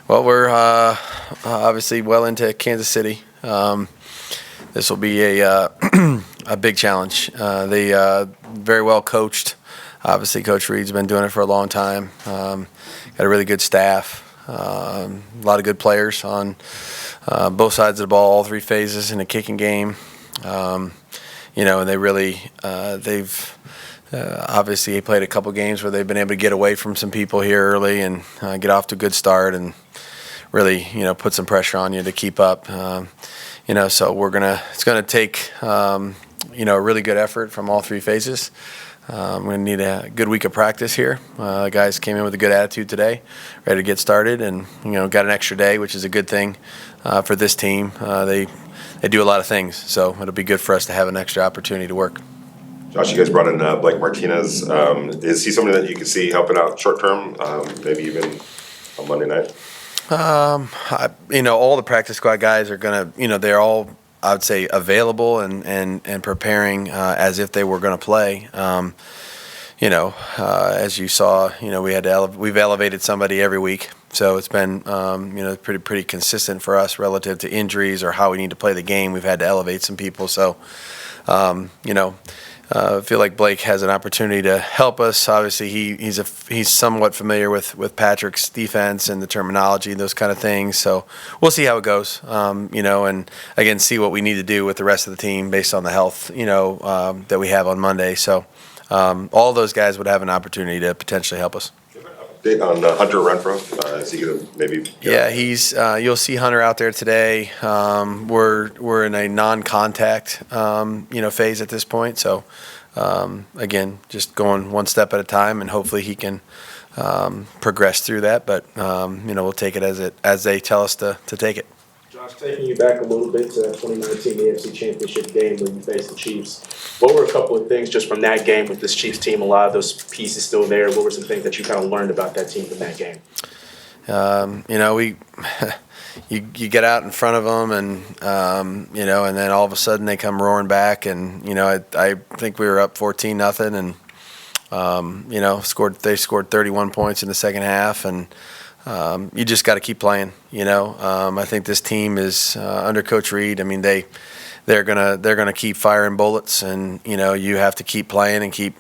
Well, we're obviously well into Kansas City. This will be a big challenge. They very well coached. Obviously, Coach Reed's been doing it for a long time. Got a really good staff. A lot of good players on both sides of the ball, all three phases in the kicking game. And they really they've obviously played a couple games where they've been able to get away from some people here early and get off to a good start and really put some pressure on you to keep up. So it's gonna take a really good effort from all three phases. We're going to need a good week of practice here. The guys came in with a good attitude today, ready to get started, and got an extra day, which is a good thing for this team. They do a lot of things, so it'll be good for us to have an extra opportunity to work. Josh, you guys brought in Blake Martinez. Is he somebody that you can see helping out short term, maybe even on Monday night? All the practice squad guys are going to, they're all, I would say, available and preparing as if they were going to play. As you saw, we've elevated somebody every week, so it's been pretty consistent for us relative to injuries or how we need to play the game. We've had to elevate some people, so I feel like Blake has an opportunity to help us. Obviously, he's somewhat familiar with Patrick's defense and the terminology and those kind of things. So we'll see how it goes. And again, see what we need to do with the rest of the team based on the health, that we have on Monday. So all those guys would have an opportunity to potentially help us. Update on Hunter Renfro? Is he going to maybe? Yeah, he's. You'll see Hunter out there today. We're in a non-contact, phase at this point. So, again, just going one step at a time, and hopefully he can progress through that. But we'll take it as they tell us to take it. Josh, taking you back a little bit to 2019 AFC Championship game when you faced the Chiefs, what were a couple of things just from that game with this Chiefs team? A lot of those pieces still there. What were some things that you kind of learned about that team from that game? You get out in front of them, and and then all of a sudden they come roaring back, and I think we were up 14-0, and they scored 31 points in the second half, and you just got to keep playing. I think this team is under Coach Reed. I mean, they're gonna keep firing bullets, and you have to keep playing and keep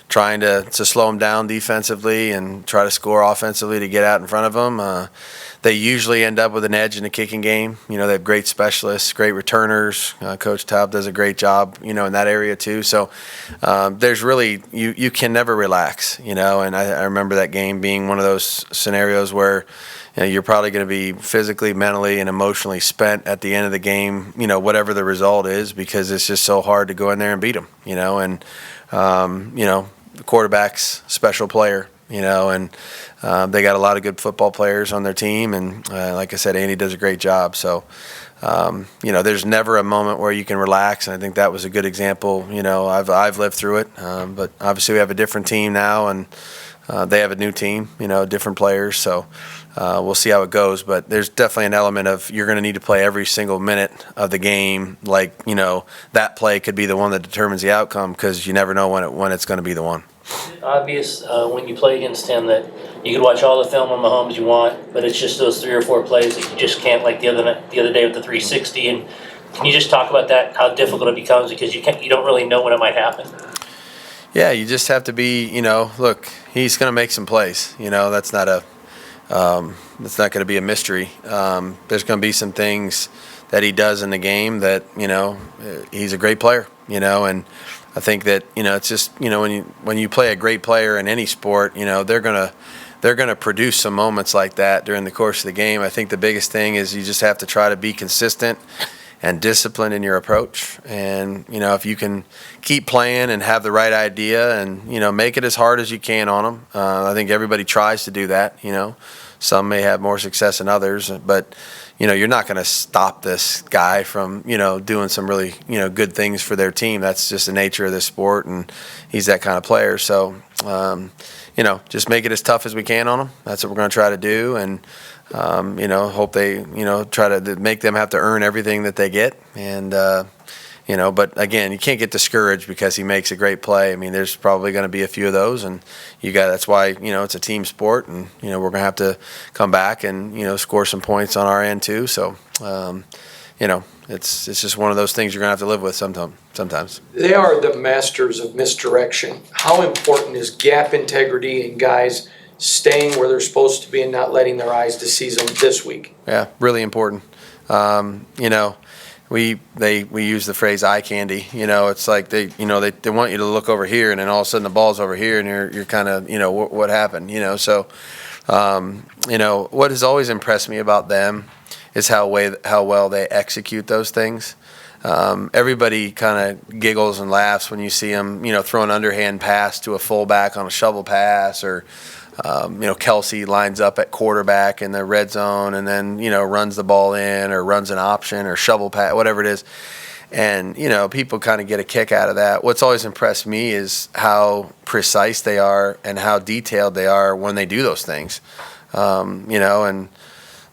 trying to slow them down defensively and try to score offensively to get out in front of them. They usually end up with an edge in the kicking game. They have great specialists, great returners. Coach Taub does a great job, in that area too. So there's really you can never relax, and I remember that game being one of those scenarios where you're probably going to be physically, mentally, and emotionally spent at the end of the game, whatever the result is, because it's just so hard to go in there and beat them, and the quarterback's special player, and they got a lot of good football players on their team, and like I said, Andy does a great job. So, there's never a moment where you can relax, and I think that was a good example. I've lived through it, but obviously we have a different team now, and they have a new team, different players. So we'll see how it goes, but there's definitely an element of you're going to need to play every single minute of the game. Like, that play could be the one that determines the outcome, because you never know when it's going to be the one. Obvious when you play against him that you could watch all the film on Mahomes you want, but it's just those 3 or 4 plays that you just can't, like the other day with the 360. And can you just talk about that, how difficult it becomes, because you don't really know when it might happen? Yeah, you just have to be, look, he's going to make some plays. That's not going to be a mystery. There's going to be some things that he does in the game that, he's a great player, and I think that, it's just, when you play a great player in any sport, they're gonna produce some moments like that during the course of the game. I think the biggest thing is you just have to try to be consistent and disciplined in your approach. And, if you can keep playing and have the right idea and, make it as hard as you can on them. I think everybody tries to do that, Some may have more success than others, but, you're not going to stop this guy from, doing some really, good things for their team. That's just the nature of this sport, and he's that kind of player. So, just make it as tough as we can on them. That's what we're going to try to do, and, hope they, try to make them have to earn everything that they get. And, But again, you can't get discouraged because he makes a great play. I mean, there's probably going to be a few of those, and that's why, it's a team sport, and, we're going to have to come back and, score some points on our end too. So, it's just one of those things you're going to have to live with sometimes. They are the masters of misdirection. How important is gap integrity and guys staying where they're supposed to be and not letting their eyes deceive them this week? Yeah, really important. We use the phrase eye candy. It's like they want you to look over here, and then all of a sudden the ball's over here, and you're kind of, what happened? So, what has always impressed me about them is how well they execute those things. Everybody kind of giggles and laughs when you see them, throw an underhand pass to a fullback on a shovel pass, or Kelsey lines up at quarterback in the red zone and then, runs the ball in or runs an option or shovel pass, whatever it is. And, people kind of get a kick out of that. What's always impressed me is how precise they are and how detailed they are when they do those things. And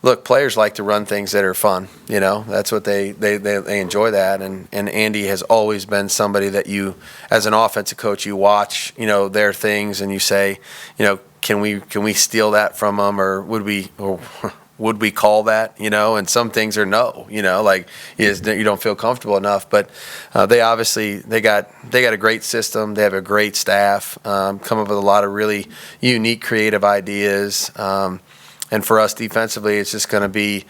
look, players like to run things that are fun. That's what they enjoy that. And Andy has always been somebody that you, as an offensive coach, you watch, their things and you say, can we steal that from them, or would we call that? And some things are no. Like you don't feel comfortable enough. But they got a great system. They have a great staff. Come up with a lot of really unique, creative ideas. And for us defensively, it's just going to be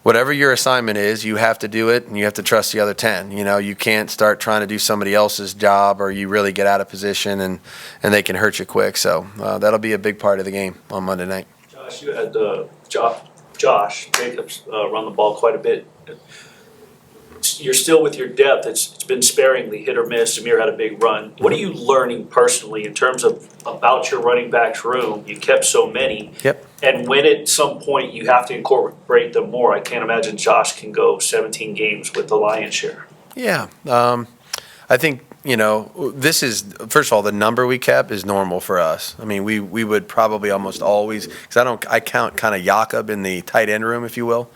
whatever your assignment is, you have to do it, and you have to trust the other 10. You can't start trying to do somebody else's job, or you really get out of position, and they can hurt you quick. So that'll be a big part of the game on Monday night. Josh, you had Josh Jacobs run the ball quite a bit. You're still with your depth. It's been sparingly hit or miss. Zamir had a big run. What are you learning personally in terms of about your running backs room? You kept so many. Yep. And when at some point you have to incorporate them more, I can't imagine Josh can go 17 games with the lion's share. Yeah. I think, this is, first of all, the number we kept is normal for us. I mean, we would probably almost always, because I count kind of Jakob in the tight end room, if you will.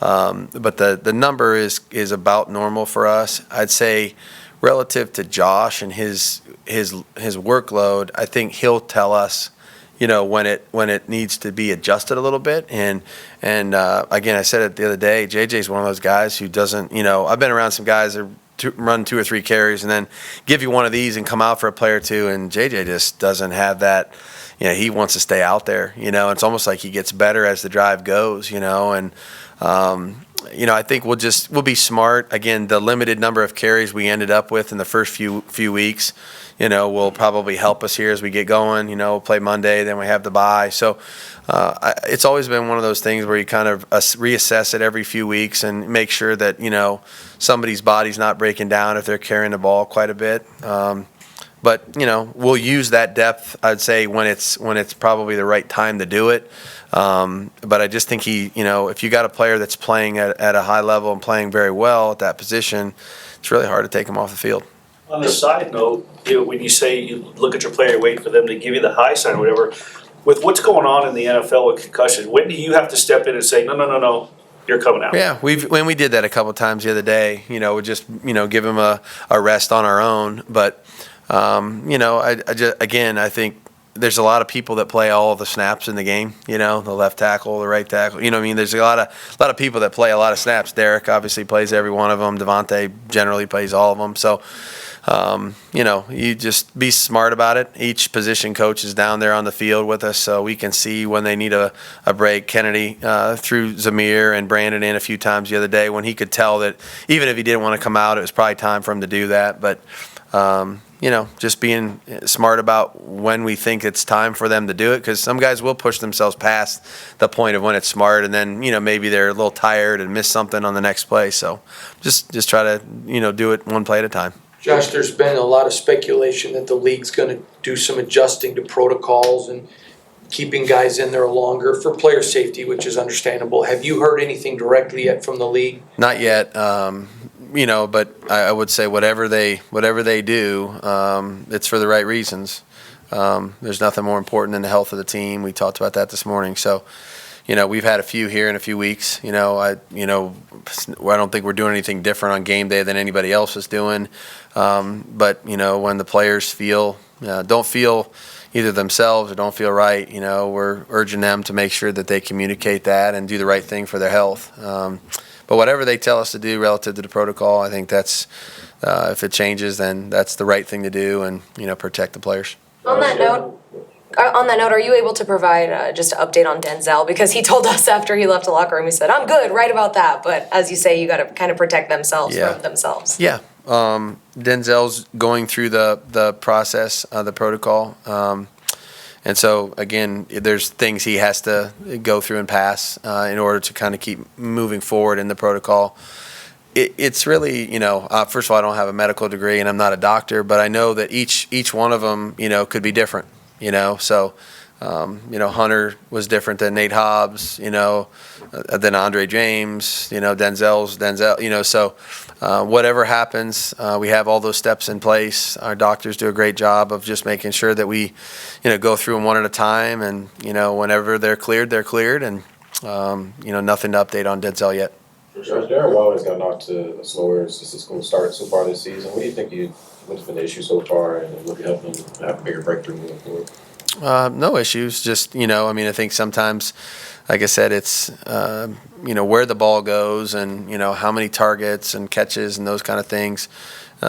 But the number is about normal for us. I'd say relative to Josh and his workload, I think he'll tell us, when it needs to be adjusted a little bit. And again, I said it the other day, JJ's one of those guys who doesn't, I've been around some guys that run 2 or 3 carries and then give you one of these and come out for a play or two, and JJ just doesn't have that. He wants to stay out there. It's almost like he gets better as the drive goes, and I think we'll be smart. Again, the limited number of carries we ended up with in the first few weeks, will probably help us here as we get going. We'll play Monday, then we have the bye. So it's always been one of those things where you kind of reassess it every few weeks and make sure that, somebody's body's not breaking down if they're carrying the ball quite a bit. But we'll use that depth, I'd say, when it's probably the right time to do it. But I just think if you got a player that's playing at a high level and playing very well at that position, it's really hard to take him off the field. On the side note, when you say you look at your player, wait for them to give you the high sign or whatever, with what's going on in the NFL with concussions, when do you have to step in and say, no, you're coming out? Yeah, we did that a couple of times the other day. We just give him a rest on our own. But I think there's a lot of people that play all of the snaps in the game. The left tackle, the right tackle. There's a lot of people that play a lot of snaps. Derek obviously plays every one of them. Devontae generally plays all of them. So, you just be smart about it. Each position coach is down there on the field with us, so we can see when they need a break. Kennedy threw Zamir and Brandon in a few times the other day when he could tell that even if he didn't want to come out, it was probably time for him to do that. But just being smart about when we think it's time for them to do it, because some guys will push themselves past the point of when it's smart, and then maybe they're a little tired and miss something on the next play. So just try to do it one play at a time. Josh, there's been a lot of speculation that the league's going to do some adjusting to protocols and keeping guys in there longer for player safety, which is understandable. Have you heard anything directly yet from the league? Not yet. But I would say whatever they do, it's for the right reasons. There's nothing more important than the health of the team. We talked about that this morning. So, we've had a few here in a few weeks. I don't think we're doing anything different on game day than anybody else is doing. But when the players don't feel either themselves or don't feel right, we're urging them to make sure that they communicate that and do the right thing for their health. But whatever they tell us to do relative to the protocol, I think that's if it changes, then that's the right thing to do, and protect the players. On that note, are you able to provide just an update on Denzel? Because he told us after he left the locker room, he said, "I'm good, right about that." But as you say, you got to kind of protect themselves from themselves. Yeah. Denzel's going through the process, the protocol. And so, again, there's things he has to go through and pass in order to kind of keep moving forward in the protocol. It's really, first of all, I don't have a medical degree and I'm not a doctor, but I know that each one of them, could be different, So, Hunter was different than Nate Hobbs, than Andre James, Denzel, so whatever happens, we have all those steps in place. Our doctors do a great job of just making sure that we, go through them one at a time, and, whenever they're cleared, and, nothing to update on Denzel yet. Josh, Darren Waller's got knocked to a slower statistical start so far this season. What do you think what's been the issue so far, and what could help him have a bigger breakthrough moving forward? No issues. Just, I think sometimes, like I said, it's, where the ball goes and, how many targets and catches and those kind of things.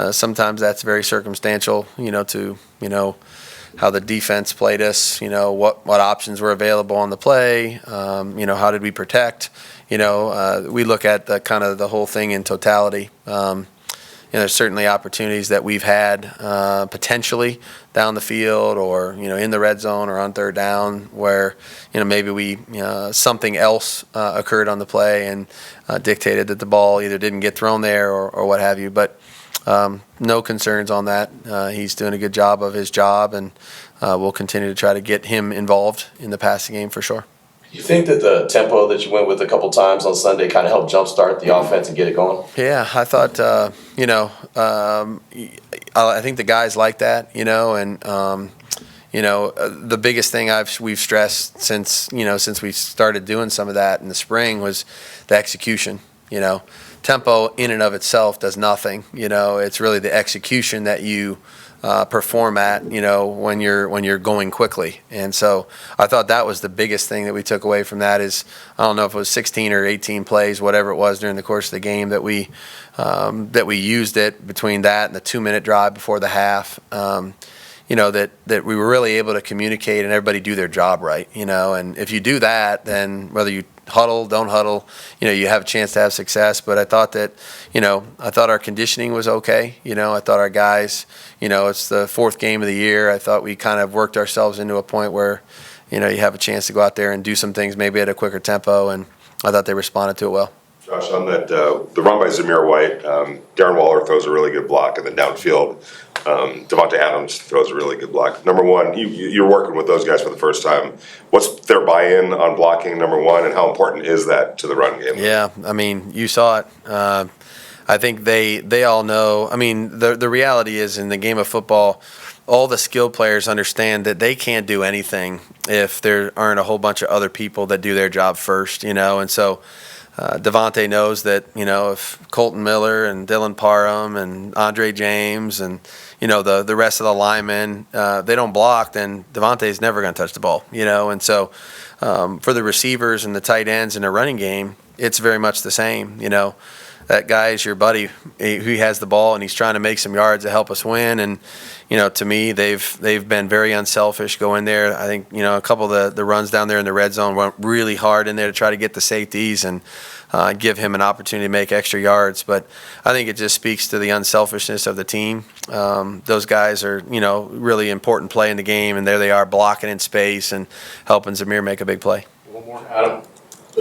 Sometimes that's very circumstantial, to, how the defense played us, what options were available on the play, how did we protect. We look at the whole thing in totality. There's certainly opportunities that we've had potentially down the field or, in the red zone or on third down where, maybe something else occurred on the play and dictated that the ball either didn't get thrown there or what have you. But no concerns on that. He's doing a good job of his job, and we'll continue to try to get him involved in the passing game for sure. You think that the tempo that you went with a couple times on Sunday kind of helped jumpstart the offense and get it going? Yeah, I thought, I think the guys like that, and, the biggest thing we've stressed since we started doing some of that in the spring was the execution, Tempo in and of itself does nothing, it's really the execution that you perform at, when you're going quickly. And so I thought that was the biggest thing that we took away from that is, I don't know if it was 16 or 18 plays, whatever it was during the course of the game that we used it between that and the 2-minute drive before the half, that we were really able to communicate and everybody do their job right, and if you do that, then whether you huddle, don't huddle, you have a chance to have success. But I thought that, I thought our conditioning was okay. I thought our guys, it's the 4th game of the year. I thought we kind of worked ourselves into a point where, you have a chance to go out there and do some things maybe at a quicker tempo, and I thought they responded to it well. Josh, on that, the run by Zamir White, Darren Waller throws a really good block, and then downfield, Devontae Adams throws a really good block. Number one, you're working with those guys for the first time. What's their buy-in on blocking, number one, and how important is that to the run game? Yeah, you saw it. I think they all know. The reality is in the game of football, all the skilled players understand that they can't do anything if there aren't a whole bunch of other people that do their job first, and so Devontae knows that, if Colton Miller and Dylan Parham and Andre James and, the rest of the linemen, they don't block, then Devontae's never going to touch the ball, and so for the receivers and the tight ends in a running game, it's very much the same, That guy is your buddy who has the ball and he's trying to make some yards to help us win. And, to me, they've been very unselfish going there. I think, a couple of the runs down there in the red zone went really hard in there to try to get the safeties and give him an opportunity to make extra yards. But I think it just speaks to the unselfishness of the team. Those guys are, really important play in the game, and there they are blocking in space and helping Zamir make a big play. One more, Adam.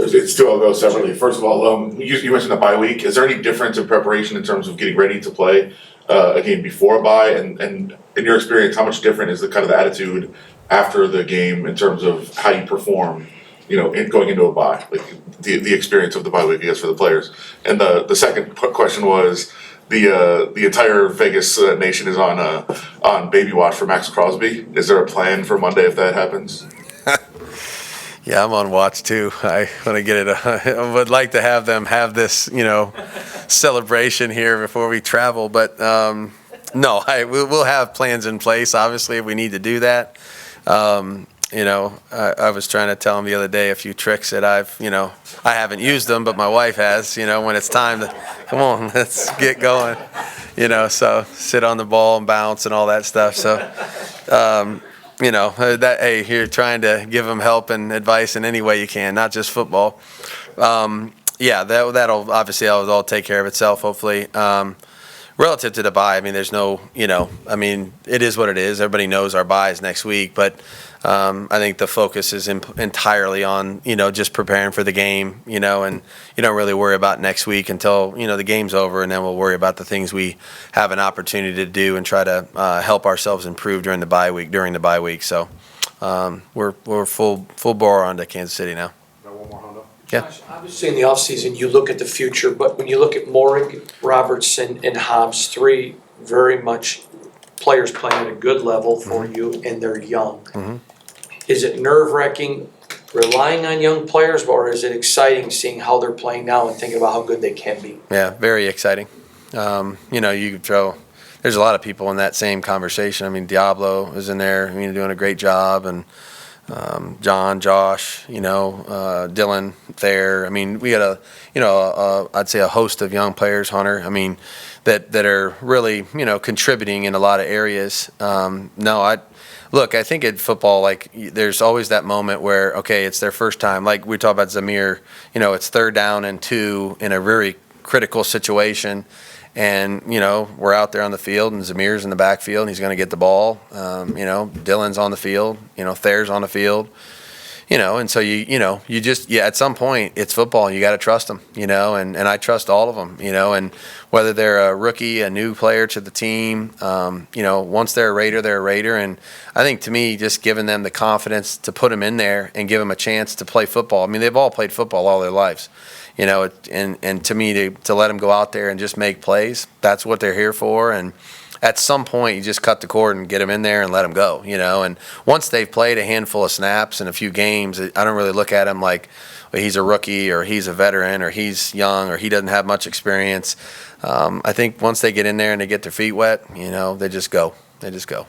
It's still I'll go separately. First of all, you mentioned the bye week. Is there any difference in preparation in terms of getting ready to play a game before a bye? And in your experience, how much different is the kind of the attitude after the game in terms of how you perform, in going into a bye, like the experience of the bye week, I guess, for the players? And the second question was the entire Vegas nation is on baby watch for Max Crosby. Is there a plan for Monday if that happens? Yeah, I'm on watch too. I want to get it. I would like to have them have this, celebration here before we travel. But no, we'll have plans in place. Obviously, if we need to do that. I was trying to tell them the other day a few tricks that I haven't used them, but my wife has. When it's time to come on, let's get going. So sit on the ball and bounce and all that stuff. So. Hey, you're trying to give them help and advice in any way you can, not just football. That'll obviously all take care of itself, hopefully. Relative to the bye, there's no, it is what it is. Everybody knows our bye is next week, but I think the focus is entirely on, just preparing for the game, and you don't really worry about next week until, the game's over, and then we'll worry about the things we have an opportunity to do and try to help ourselves improve during the bye week. So we're full bore on to Kansas City now. Yeah. Josh, obviously in the offseason, you look at the future, but when you look at Morig, Robertson, and Hobbs, three very much players playing at a good level for you, and they're young. Mm-hmm. Is it nerve-wracking relying on young players, or is it exciting seeing how they're playing now and thinking about how good they can be? Yeah, very exciting. You could throw. There's a lot of people in that same conversation. Diablo is in there, doing a great job, and John, Josh, Dylan, Thayer. We got I'd say a host of young players, Hunter. That are really, contributing in a lot of areas. I think in football, there's always that moment where, okay, it's their first time. Like we talk about Zamir, it's 3rd down and 2 in a very critical situation. And, we're out there on the field, and Zamir's in the backfield, and he's going to get the ball. Dylan's on the field, Thayer's on the field. And so you just at some point it's football. You got to trust them, and I trust all of them, and whether they're a rookie, a new player to the team, once they're a Raider, they're a Raider. And I think to me, just giving them the confidence to put them in there and give them a chance to play football. They've all played football all their lives, and to me to let them go out there and just make plays, that's what they're here for. And at some point, you just cut the cord and get them in there and let them go, And once they've played a handful of snaps in a few games, I don't really look at them like, well, he's a rookie or he's a veteran or he's young or he doesn't have much experience. I think once they get in there and they get their feet wet, they just go. They just go.